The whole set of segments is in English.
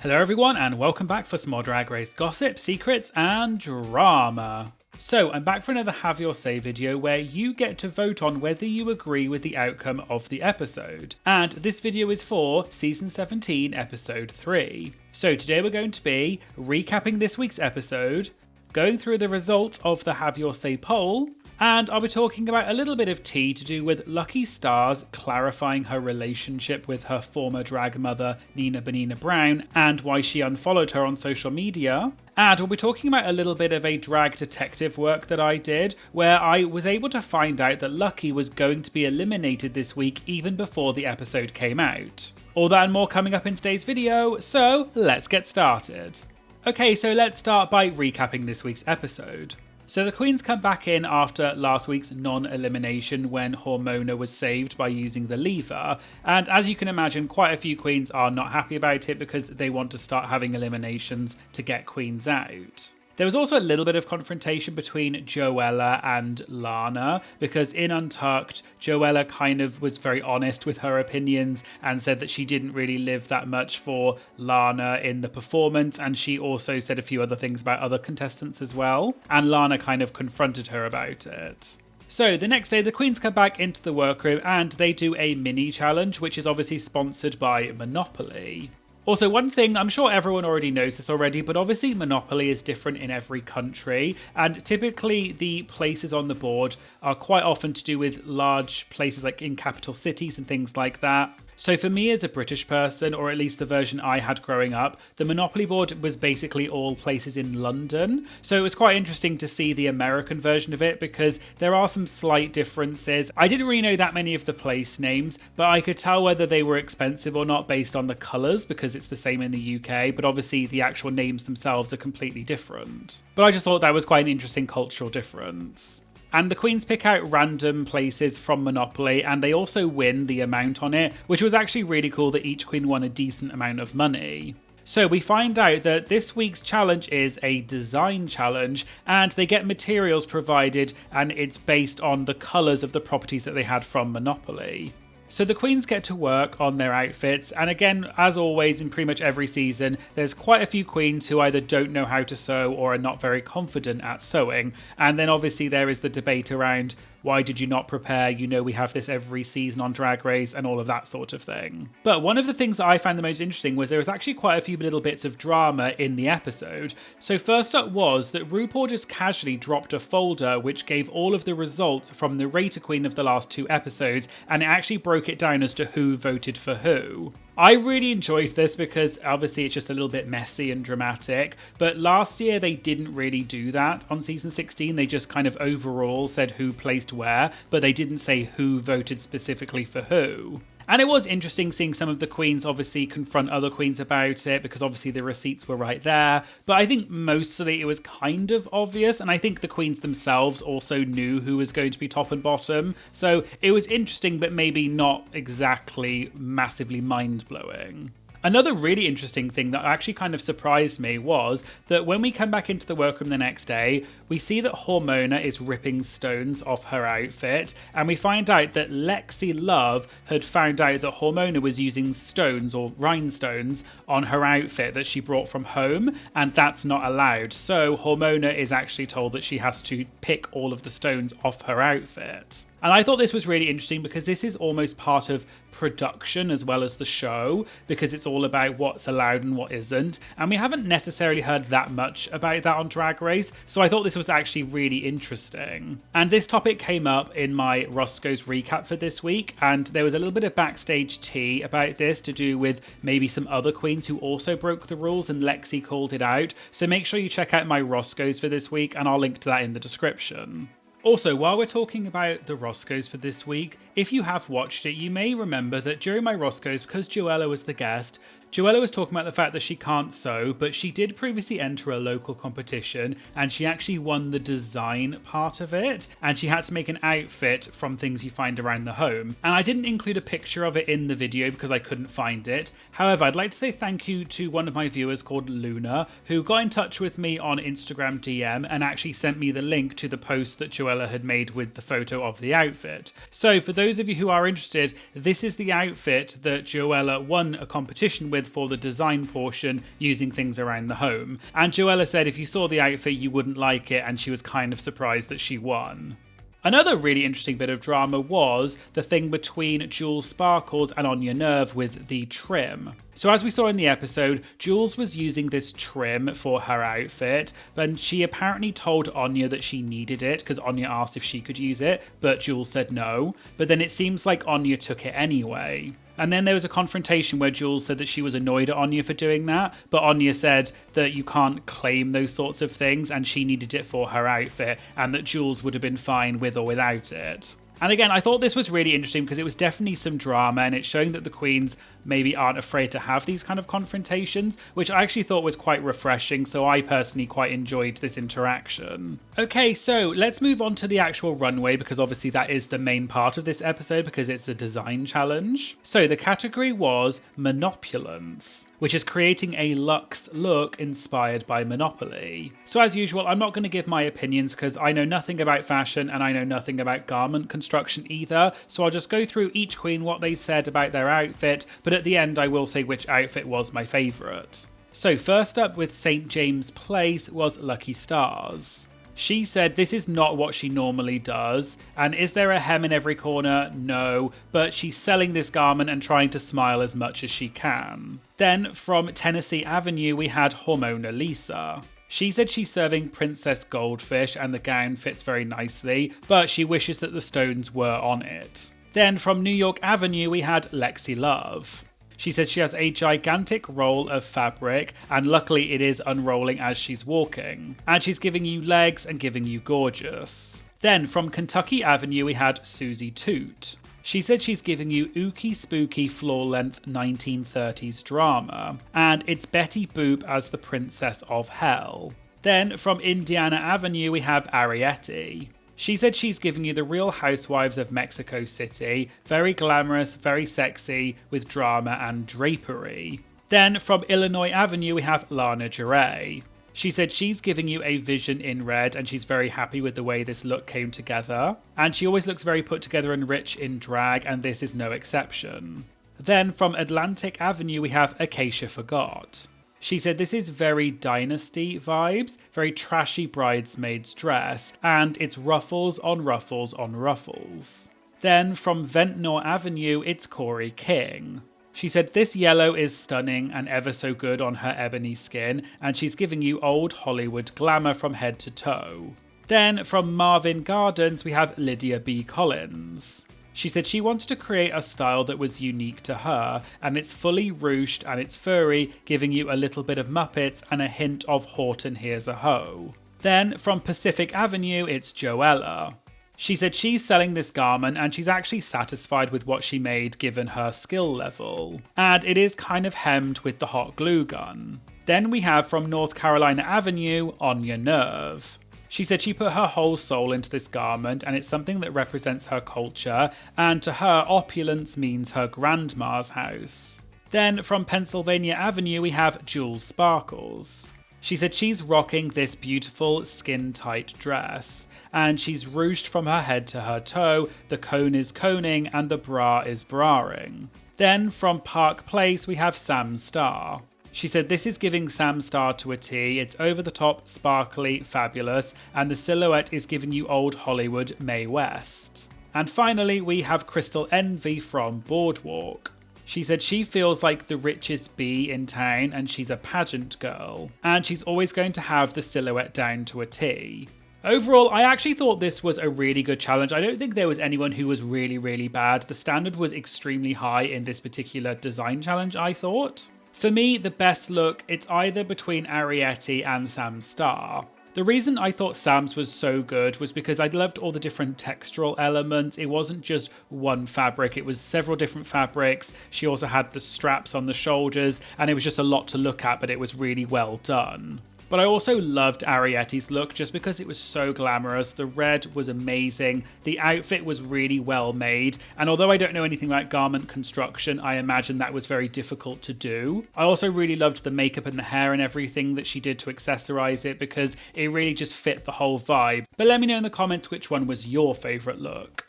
Hello everyone and welcome back for some more Drag Race gossip, secrets and drama. So I'm back for another Have Your Say video where you get to vote on whether you agree with the outcome of the episode. And this video is for Season 17 Episode 3. So today we're going to be recapping this week's episode, going through the results of the Have Your Say poll, and I'll be talking about a little bit of tea to do with Lucky Starzzz clarifying her relationship with her former drag mother, Nina Bonina Brown, and why she unfollowed her on social media. And we'll be talking about a little bit of a drag detective work that I did, where I was able to find out that Lucky was going to be eliminated this week even before the episode came out. All that and more coming up in today's video, so let's get started. Okay, so let's start by recapping this week's episode. So the queens come back in after last week's non-elimination when Hormona was saved by using the lever, and as you can imagine, quite a few queens are not happy about it because they want to start having eliminations to get queens out. There was also a little bit of confrontation between Joella and Lana because in Untucked, Joella kind of was very honest with her opinions and said that she didn't really live that much for Lana in the performance, and she also said a few other things about other contestants as well, and Lana kind of confronted her about it. So the next day the queens come back into the workroom and they do a mini challenge, which is obviously sponsored by Monopoly. Also, one thing, I'm sure everyone already knows this already, but obviously Monopoly is different in every country, and typically the places on the board are quite often to do with large places like in capital cities and things like that. So for me as a British person, or at least the version I had growing up, the Monopoly board was basically all places in London. So it was quite interesting to see the American version of it because there are some slight differences. I didn't really know that many of the place names, but I could tell whether they were expensive or not based on the colours because it's the same in the UK, but obviously the actual names themselves are completely different. But I just thought that was quite an interesting cultural difference. And the queens pick out random places from Monopoly and they also win the amount on it, which was actually really cool that each queen won a decent amount of money. So we find out that this week's challenge is a design challenge and they get materials provided and it's based on the colours of the properties that they had from Monopoly. So the queens get to work on their outfits, and again, as always in pretty much every season, there's quite a few queens who either don't know how to sew or are not very confident at sewing. And then obviously there is the debate around why did you not prepare? You know we have this every season on Drag Race and all of that sort of thing. But one of the things that I found the most interesting was there was actually quite a few little bits of drama in the episode. So first up was that RuPaul just casually dropped a folder which gave all of the results from the Rater Queen of the last two episodes, and it actually broke it down as to who voted for who. I really enjoyed this because obviously it's just a little bit messy and dramatic, but last year they didn't really do that on season 16. They just kind of overall said who placed where, but they didn't say who voted specifically for who. And it was interesting seeing some of the queens obviously confront other queens about it because obviously the receipts were right there. But I think mostly it was kind of obvious, and I think the queens themselves also knew who was going to be top and bottom. So it was interesting, but maybe not exactly massively mind-blowing. Another really interesting thing that actually kind of surprised me was that when we come back into the workroom the next day, we see that Hormona is ripping stones off her outfit, and we find out that Lexi Love had found out that Hormona was using stones or rhinestones on her outfit that she brought from home, and that's not allowed. So Hormona is actually told that she has to pick all of the stones off her outfit. And I thought this was really interesting because this is almost part of production as well as the show, because it's all about what's allowed and what isn't. And we haven't necessarily heard that much about that on Drag Race, so I thought this was actually really interesting. And this topic came up in my Roscoe's recap for this week, and there was a little bit of backstage tea about this to do with maybe some other queens who also broke the rules, and Lexi called it out. So make sure you check out my Roscoe's for this week, and I'll link to that in the description. Also, while we're talking about the Roscoe's for this week, if you have watched it, you may remember that during my Roscoe's, because Joella was the guest, Joella was talking about the fact that she can't sew, but she did previously enter a local competition and she actually won the design part of it, and she had to make an outfit from things you find around the home. And I didn't include a picture of it in the video because I couldn't find it. However, I'd like to say thank you to one of my viewers called Luna, who got in touch with me on Instagram DM and actually sent me the link to the post that Joella had made with the photo of the outfit. So for those of you who are interested, this is the outfit that Joella won a competition with with for the design portion using things around the home. And Joella said if you saw the outfit you wouldn't like it, and she was kind of surprised that she won. Another really interesting bit of drama was the thing between Jules Sparkles and Anya Nerve with the trim. So as we saw in the episode, Jules was using this trim for her outfit, but she apparently told Anya that she needed it because Anya asked if she could use it, but Jules said no. But then it seems like Anya took it anyway. And then there was a confrontation where Jules said that she was annoyed at Anya for doing that, but Anya said that you can't claim those sorts of things and she needed it for her outfit and that Jules would have been fine with or without it. And again, I thought this was really interesting because it was definitely some drama and it's showing that the queens maybe aren't afraid to have these kind of confrontations, which I actually thought was quite refreshing, so I personally quite enjoyed this interaction. Okay, so let's move on to the actual runway because obviously that is the main part of this episode because it's a design challenge. So the category was Monopulence, which is creating a luxe look inspired by Monopoly. So as usual, I'm not going to give my opinions because I know nothing about fashion and I know nothing about garment construction either, so I'll just go through each queen, what they said about their outfit, but at the end I will say which outfit was my favourite. So first up with St. James Place was Lucky Starzzz. She said this is not what she normally does, and is there a hem in every corner? No, but she's selling this garment and trying to smile as much as she can. Then from Tennessee Avenue we had Hormona Lisa. She said she's serving Princess Goldfish and the gown fits very nicely, but she wishes that the stones were on it. Then from New York Avenue we had Lexi Love. She says she has a gigantic roll of fabric and luckily it is unrolling as she's walking. And she's giving you legs and giving you gorgeous. Then from Kentucky Avenue we had Susie Toot. She said she's giving you ooky spooky floor length 1930s drama. And it's Betty Boop as the Princess of Hell. Then from Indiana Avenue we have Ariete. She said she's giving you the Real Housewives of Mexico City, very glamorous, very sexy, with drama and drapery. Then from Illinois Avenue we have Lana Geray. She said she's giving you a vision in red and she's very happy with the way this look came together. And she always looks very put together and rich in drag, and this is no exception. Then from Atlantic Avenue we have Acacia Forgot. She said this is very Dynasty vibes, very trashy bridesmaid's dress, and it's ruffles on ruffles on ruffles. Then from Ventnor Avenue, it's Corey King. She said this yellow is stunning and ever so good on her ebony skin, and she's giving you old Hollywood glamour from head to toe. Then from Marvin Gardens, we have Lydia B. Collins. She said she wanted to create a style that was unique to her, and it's fully ruched and it's furry, giving you a little bit of Muppets and a hint of Horton Hears a Hoe. Then from Pacific Avenue, it's Joella. She said she's selling this garment and she's actually satisfied with what she made given her skill level. And it is kind of hemmed with the hot glue gun. Then we have from North Carolina Avenue, Anya Nerve. She said she put her whole soul into this garment and it's something that represents her culture, and to her, opulence means her grandma's house. Then from Pennsylvania Avenue we have Jules Sparkles. She said she's rocking this beautiful skin-tight dress, and she's ruched from her head to her toe, the cone is coning and the bra is braing. Then from Park Place we have Sam Starr. She said this is giving Sam Starr to a T, it's over the top, sparkly, fabulous, and the silhouette is giving you old Hollywood Mae West. And finally we have Crystal Envy from Boardwalk. She said she feels like the richest bee in town and she's a pageant girl, and she's always going to have the silhouette down to a T. Overall, I actually thought this was a really good challenge. I don't think there was anyone who was really bad. The standard was extremely high in this particular design challenge, I thought. For me, the best look, it's either between Ariete and Sam Starr. The reason I thought Sam's was so good was because I loved all the different textural elements. It wasn't just one fabric, it was several different fabrics. She also had the straps on the shoulders, and it was just a lot to look at, but it was really well done. But I also loved Ariete's look just because it was so glamorous. The red was amazing. The outfit was really well made. And although I don't know anything about garment construction, I imagine that was very difficult to do. I also really loved the makeup and the hair and everything that she did to accessorize it because it really just fit the whole vibe. But let me know in the comments which one was your favorite look.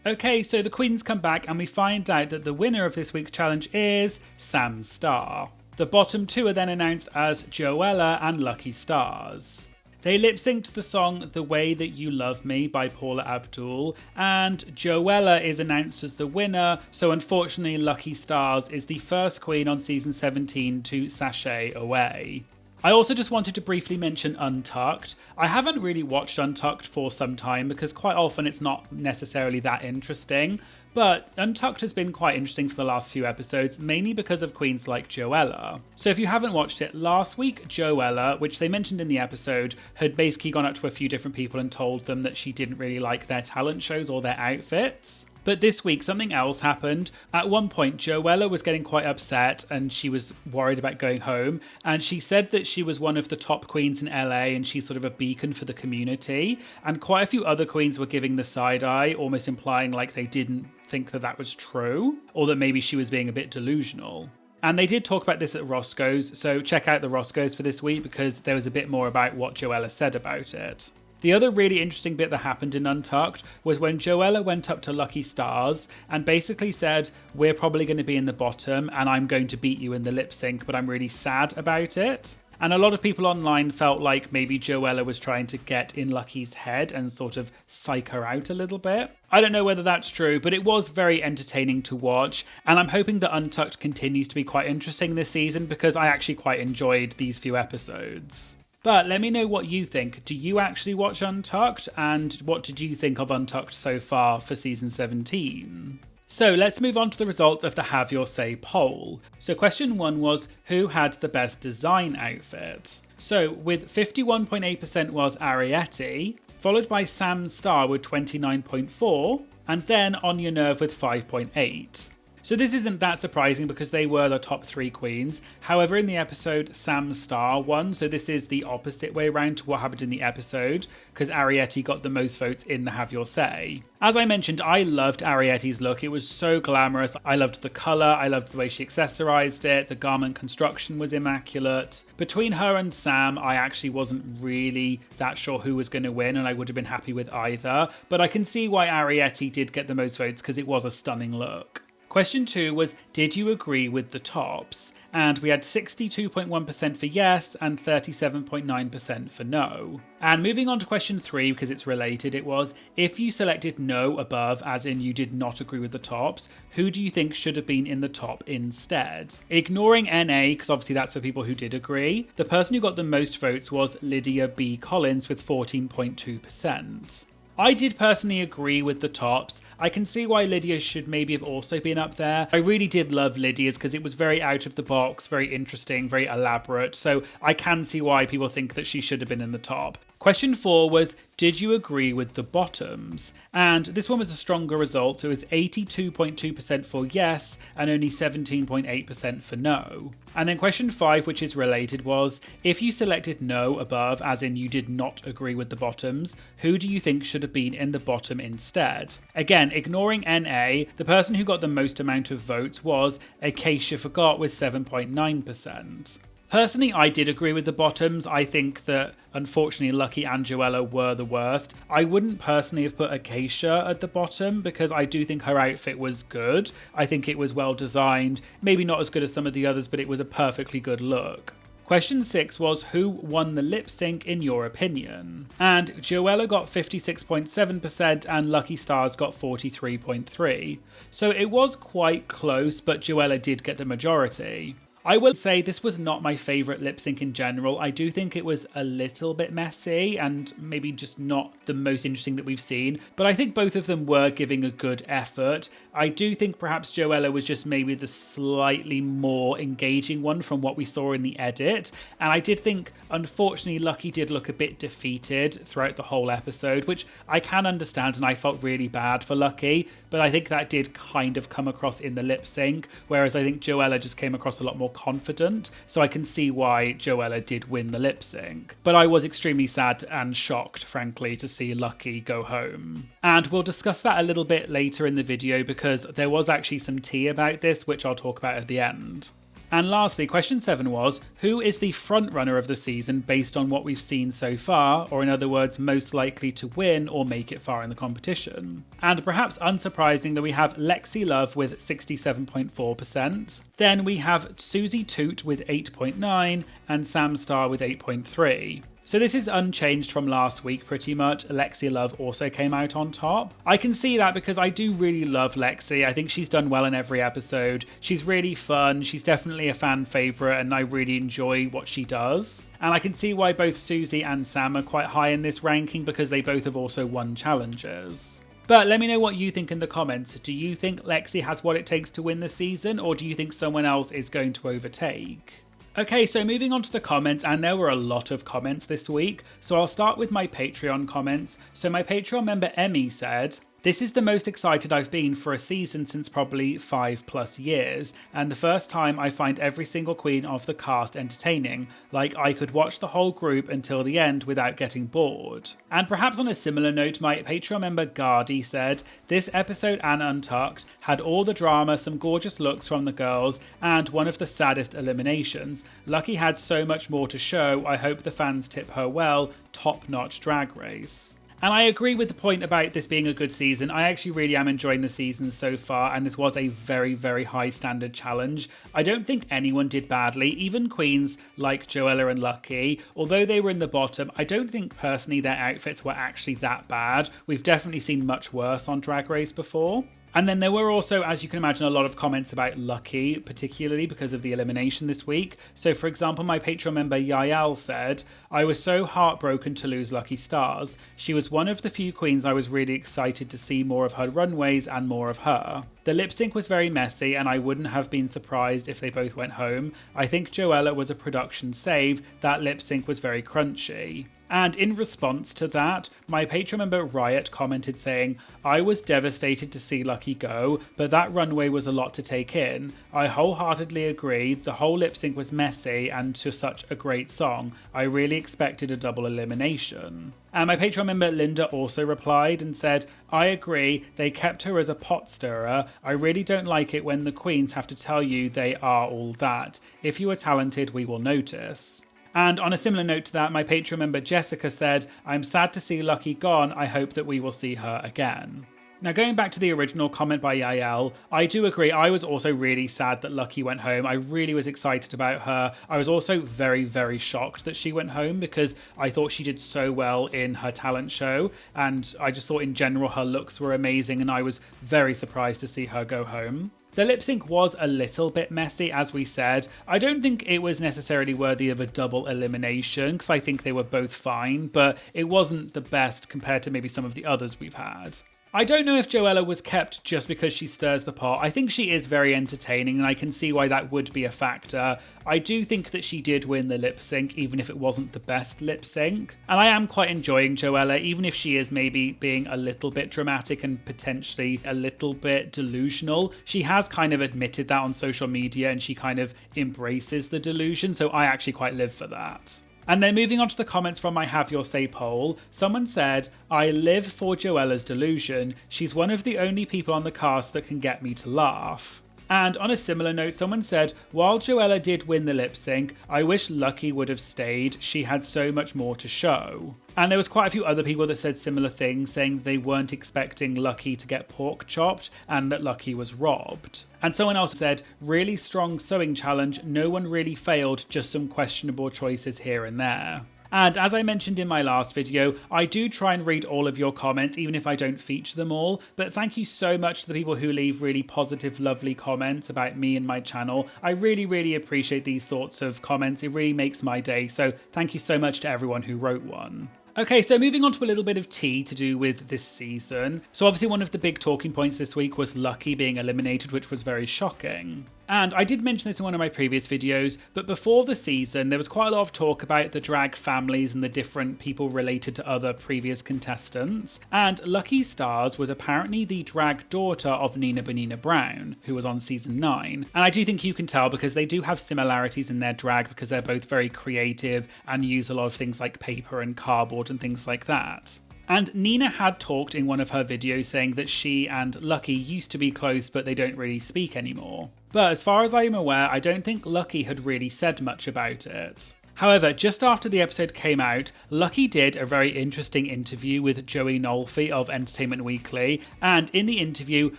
Okay, so the queens come back and we find out that the winner of this week's challenge is Sam Starr. The bottom two are then announced as Joella and Lucky Starrzz. They lip-synced the song The Way That You Love Me by Paula Abdul, and Joella is announced as the winner, so unfortunately Lucky Starrzz is the first queen on season 17 to sashay away. I also just wanted to briefly mention Untucked. I haven't really watched Untucked for some time because quite often it's not necessarily that interesting, but Untucked has been quite interesting for the last few episodes, mainly because of queens like Joella. So if you haven't watched it, last week Joella, which they mentioned in the episode, had basically gone up to a few different people and told them that she didn't really like their talent shows or their outfits. But this week, something else happened. At one point, Joella was getting quite upset and she was worried about going home. And she said that she was one of the top queens in LA and she's sort of a beacon for the community. And quite a few other queens were giving the side eye, almost implying like they didn't think that that was true, or that maybe she was being a bit delusional. And they did talk about this at Roscoe's, so check out the Roscoe's for this week because there was a bit more about what Joella said about it. The other really interesting bit that happened in Untucked was when Joella went up to Lucky Starrzz and basically said, we're probably going to be in the bottom and I'm going to beat you in the lip sync, but I'm really sad about it. And a lot of people online felt like maybe Joella was trying to get in Lucky's head and sort of psych her out a little bit. I don't know whether that's true, but it was very entertaining to watch. And I'm hoping that Untucked continues to be quite interesting this season because I actually quite enjoyed these few episodes. But let me know what you think. Do you actually watch Untucked? And what did you think of Untucked so far for season 17? So let's move on to the results of the Have Your Say poll. So question 1 was, who had the best design outfit? So with 51.8% was Ariete, followed by Sam Starr with 29.4%, and then On Your Nerve with 5.8%. So this isn't that surprising because they were the top 3 queens. However, in the episode, Sam Starr won, so this is the opposite way around to what happened in the episode, because Ariete got the most votes in the Have Your Say. As I mentioned, I loved Ariete's look. It was so glamorous. I loved the colour, I loved the way she accessorized it, the garment construction was immaculate. Between her and Sam, I actually wasn't really that sure who was going to win, and I would have been happy with either, but I can see why Ariete did get the most votes because it was a stunning look. Question 2 was, did you agree with the tops? And we had 62.1% for yes and 37.9% for no. And moving on to question 3, because it's related, it was, if you selected no above, as in you did not agree with the tops, who do you think should have been in the top instead? Ignoring NA, because obviously that's for people who did agree, the person who got the most votes was Lydia B. Collins with 14.2%. I did personally agree with the tops. I can see why Lydia's should maybe have also been up there. I really did love Lydia's because it was very out of the box, very interesting, very elaborate. So I can see why people think that she should have been in the top. Question 4 was, did you agree with the bottoms? And this one was a stronger result, so it was 82.2% for yes and only 17.8% for no. And then question 5, which is related, was, if you selected no above, as in you did not agree with the bottoms, who do you think should have been in the bottom instead? Again, ignoring NA, the person who got the most amount of votes was Acacia Forgot with 7.9%. Personally, I did agree with the bottoms. I think that, unfortunately, Lucky and Joella were the worst. I wouldn't personally have put Acacia at the bottom because I do think her outfit was good. I think it was well designed. Maybe not as good as some of the others, but it was a perfectly good look. Question 6 was, who won the lip sync in your opinion? And Joella got 56.7% and Lucky Starrzz got 43.3%. So it was quite close, but Joella did get the majority. I will say this was not my favourite lip sync in general. I do think it was a little bit messy and maybe just not the most interesting that we've seen, but I think both of them were giving a good effort. I do think perhaps Joella was just maybe the slightly more engaging one from what we saw in the edit, and I did think, unfortunately, Lucky did look a bit defeated throughout the whole episode, which I can understand, and I felt really bad for Lucky, but I think that did kind of come across in the lip sync, whereas I think Joella just came across a lot more confident, so I can see why Joella did win the lip sync. But I was extremely sad and shocked, frankly, to see Lucky go home. And we'll discuss that a little bit later in the video because there was actually some tea about this, which I'll talk about at the end. And lastly, question 7 was, who is the front runner of the season based on what we've seen so far, or in other words, most likely to win or make it far in the competition? And perhaps unsurprisingly, we have Lexi Love with 67.4%. Then we have Susie Toot with 8.9 and Sam Starr with 8.3. So this is unchanged from last week pretty much. Lexi Love also came out on top. I can see that because I do really love Lexi. I think she's done well in every episode. She's really fun. She's definitely a fan favourite and I really enjoy what she does. And I can see why both Susie and Sam are quite high in this ranking because they both have also won challenges. But let me know what you think in the comments. Do you think Lexi has what it takes to win the season, or do you think someone else is going to overtake? Okay, so moving on to the comments, and there were a lot of comments this week, so I'll start with my Patreon comments. So my Patreon member Emmy said, "This is the most excited I've been for a season since probably 5+ years, and the first time I find every single queen of the cast entertaining, like I could watch the whole group until the end without getting bored." And perhaps on a similar note, my Patreon member Gardy said, "This episode and Untucked had all the drama, some gorgeous looks from the girls, and one of the saddest eliminations. Lucky had so much more to show, I hope the fans tip her well, top-notch drag race." And I agree with the point about this being a good season. I actually really am enjoying the season so far, and this was a very, very high standard challenge. I don't think anyone did badly, even queens like Joella and Lucky. Although they were in the bottom, I don't think personally their outfits were actually that bad. We've definitely seen much worse on Drag Race before. And then there were also, as you can imagine, a lot of comments about Lucky, particularly because of the elimination this week. So for example, my Patreon member Yael said, "I was so heartbroken to lose Lucky Starzzz. She was one of the few queens I was really excited to see more of her runways and more of her. The lip sync was very messy and I wouldn't have been surprised if they both went home. I think Joella was a production save. That lip sync was very crunchy." And in response to that, my Patreon member Riot commented saying, "I was devastated to see Lucky go, but that runway was a lot to take in. I wholeheartedly agree, the whole lip sync was messy and to such a great song. I really expected a double elimination." And my Patreon member Linda also replied and said, "I agree, they kept her as a pot stirrer. I really don't like it when the queens have to tell you they are all that. If you are talented, we will notice." And on a similar note to that, my Patreon member Jessica said, "I'm sad to see Lucky gone. I hope that we will see her again." Now going back to the original comment by Yael, I do agree, I was also really sad that Lucky went home. I really was excited about her. I was also very, very shocked that she went home because I thought she did so well in her talent show, and I just thought in general her looks were amazing, and I was very surprised to see her go home. The lip sync was a little bit messy, as we said. I don't think it was necessarily worthy of a double elimination, because I think they were both fine, but it wasn't the best compared to maybe some of the others we've had. I don't know if Joella was kept just because she stirs the pot. I think she is very entertaining and I can see why that would be a factor. I do think that she did win the lip sync, even if it wasn't the best lip sync. And I am quite enjoying Joella, even if she is maybe being a little bit dramatic and potentially a little bit delusional. She has kind of admitted that on social media and she kind of embraces the delusion, so I actually quite live for that. And then moving on to the comments from my Have Your Say poll, someone said, "I live for Joella's delusion. She's one of the only people on the cast that can get me to laugh." And on a similar note, someone said, "While Joella did win the lip sync, I wish Lucky would have stayed. She had so much more to show." And there was quite a few other people that said similar things, saying they weren't expecting Lucky to get pork chopped and that Lucky was robbed. And someone else said, "Really strong sewing challenge, no one really failed, just some questionable choices here and there." And as I mentioned in my last video, I do try and read all of your comments, even if I don't feature them all. But thank you so much to the people who leave really positive, lovely comments about me and my channel. I really, really appreciate these sorts of comments. It really makes my day. So thank you so much to everyone who wrote one. Okay, so moving on to a little bit of tea to do with this season. So obviously one of the big talking points this week was Lucky being eliminated, which was very shocking. And I did mention this in one of my previous videos, but before the season, there was quite a lot of talk about the drag families and the different people related to other previous contestants. And Lucky Starzzz was apparently the drag daughter of Nina Bonina Brown, who was on season 9. And I do think you can tell because they do have similarities in their drag because they're both very creative and use a lot of things like paper and cardboard and things like that. And Nina had talked in one of her videos saying that she and Lucky used to be close, but they don't really speak anymore. But as far as I am aware, I don't think Lucky had really said much about it. However, just after the episode came out, Lucky did a very interesting interview with Joey Nolfi of Entertainment Weekly, and in the interview,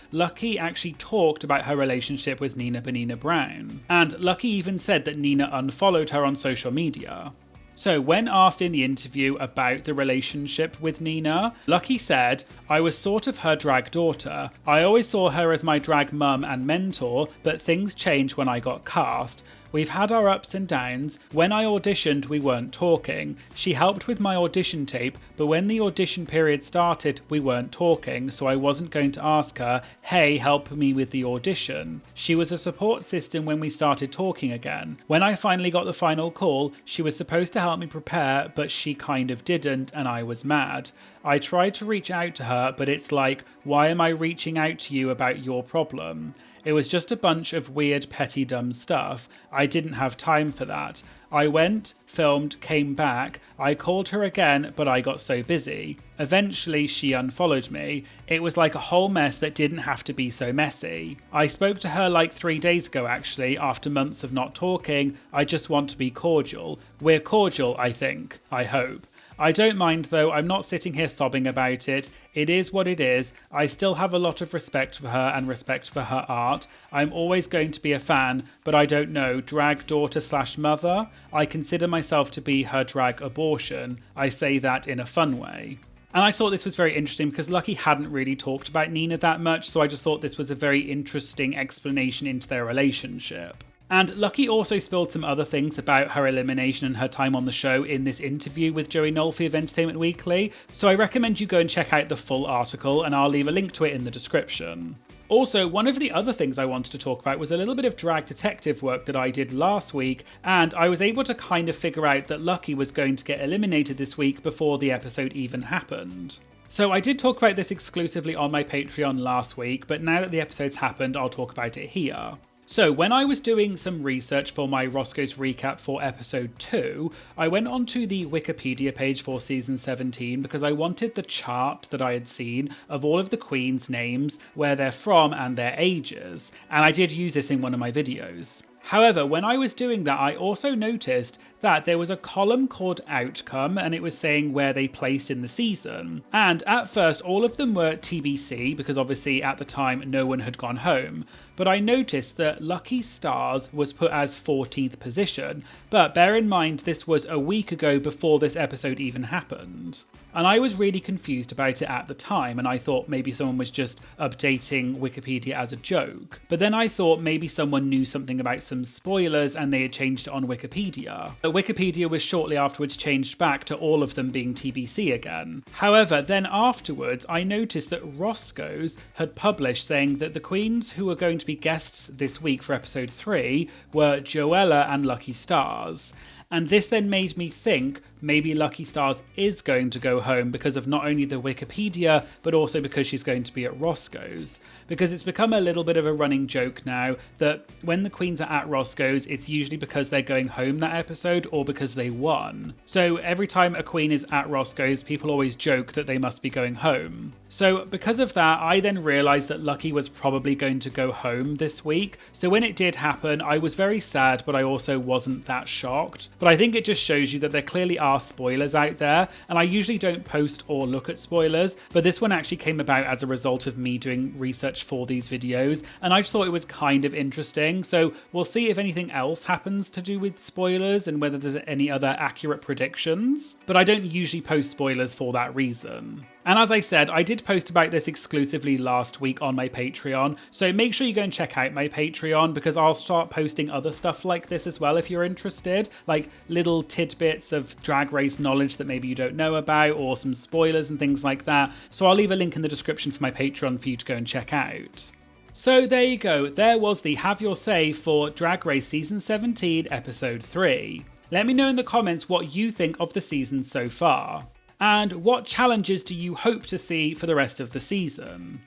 Lucky actually talked about her relationship with Nina Bonina Brown. And Lucky even said that Nina unfollowed her on social media. So when asked in the interview about the relationship with Nina, Lucky said, "I was sort of her drag daughter. I always saw her as my drag mum and mentor, but things changed when I got cast. We've had our ups and downs. When I auditioned, we weren't talking. She helped with my audition tape, but when the audition period started, we weren't talking, so I wasn't going to ask her, 'Hey, help me with the audition.' She was a support system when we started talking again. When I finally got the final call, she was supposed to help me prepare, but she kind of didn't, and I was mad. I tried to reach out to her, but it's like, why am I reaching out to you about your problem? It was just a bunch of weird, petty, dumb stuff. I didn't have time for that. I went, filmed, came back. I called her again, but I got so busy. Eventually, she unfollowed me. It was like a whole mess that didn't have to be so messy. I spoke to her like 3 days ago, actually, after months of not talking. I just want to be cordial. We're cordial, I think. I hope. I don't mind though, I'm not sitting here sobbing about it. It is what it is. I still have a lot of respect for her and respect for her art. I'm always going to be a fan, but I don't know, drag daughter / mother? I consider myself to be her drag abortion. I say that in a fun way." And I thought this was very interesting because Lucky hadn't really talked about Nina that much, so I just thought this was a very interesting explanation into their relationship. And Lucky also spilled some other things about her elimination and her time on the show in this interview with Joey Nolfi of Entertainment Weekly, so I recommend you go and check out the full article, and I'll leave a link to it in the description. Also, one of the other things I wanted to talk about was a little bit of drag detective work that I did last week, and I was able to kind of figure out that Lucky was going to get eliminated this week before the episode even happened. So I did talk about this exclusively on my Patreon last week, but now that the episode's happened, I'll talk about it here. So when I was doing some research for my Roscoe's recap for episode 2, I went onto the Wikipedia page for season 17 because I wanted the chart that I had seen of all of the queens' names, where they're from and their ages, and I did use this in one of my videos. However, when I was doing that, I also noticed that there was a column called Outcome, and it was saying where they placed in the season. And at first, all of them were TBC, because obviously at the time no one had gone home. But I noticed that Lucky Starzzz was put as 14th position, but bear in mind this was a week ago before this episode even happened. And I was really confused about it at the time, and I thought maybe someone was just updating Wikipedia as a joke. But then I thought maybe someone knew something about some spoilers and they had changed it on Wikipedia. But Wikipedia was shortly afterwards changed back to all of them being TBC again. However, then afterwards I noticed that Roscoe's had published saying that the queens who were going to be guests this week for episode 3 were Joella and Lucky Starzzz. And this then made me think maybe Lucky Starzzz is going to go home because of not only the Wikipedia, but also because she's going to be at Roscoe's. Because it's become a little bit of a running joke now that when the queens are at Roscoe's, it's usually because they're going home that episode or because they won. So every time a queen is at Roscoe's, people always joke that they must be going home. So because of that, I then realised that Lucky was probably going to go home this week. So when it did happen, I was very sad, but I also wasn't that shocked. But I think it just shows you that there clearly are spoilers out there, and I usually don't post or look at spoilers, but this one actually came about as a result of me doing research for these videos, and I just thought it was kind of interesting. So we'll see if anything else happens to do with spoilers and whether there's any other accurate predictions, but I don't usually post spoilers for that reason. And as I said, I did post about this exclusively last week on my Patreon, so make sure you go and check out my Patreon because I'll start posting other stuff like this as well if you're interested, like little tidbits of Drag Race knowledge that maybe you don't know about, or some spoilers and things like that. So I'll leave a link in the description for my Patreon for you to go and check out. So there you go, there was the Have Your Say for Drag Race Season 17, Episode 3. Let me know in the comments what you think of the season so far. And what challenges do you hope to see for the rest of the season?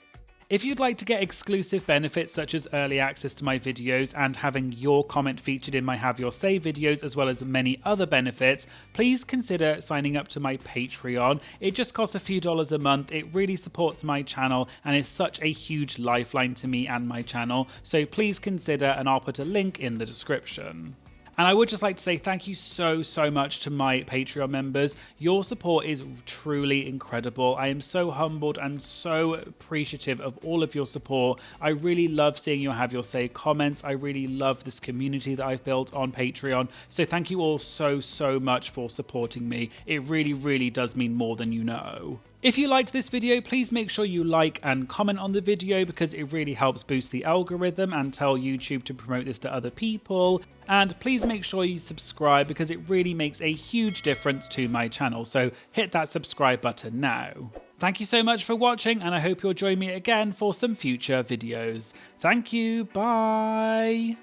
If you'd like to get exclusive benefits such as early access to my videos and having your comment featured in my Have Your Say videos, as well as many other benefits, please consider signing up to my Patreon. It just costs a few dollars a month. It really supports my channel and is such a huge lifeline to me and my channel. So please consider, and I'll put a link in the description. And I would just like to say thank you so much to my Patreon members. Your support is truly incredible. I am so humbled and so appreciative of all of your support. I really love seeing you Have Your Say comments. I really love this community that I've built on Patreon. So thank you all so much for supporting me. It really does mean more than you know. If you liked this video, please make sure you like and comment on the video because it really helps boost the algorithm and tell YouTube to promote this to other people. And please make sure you subscribe because it really makes a huge difference to my channel. So hit that subscribe button now. Thank you so much for watching, and I hope you'll join me again for some future videos. Thank you, bye!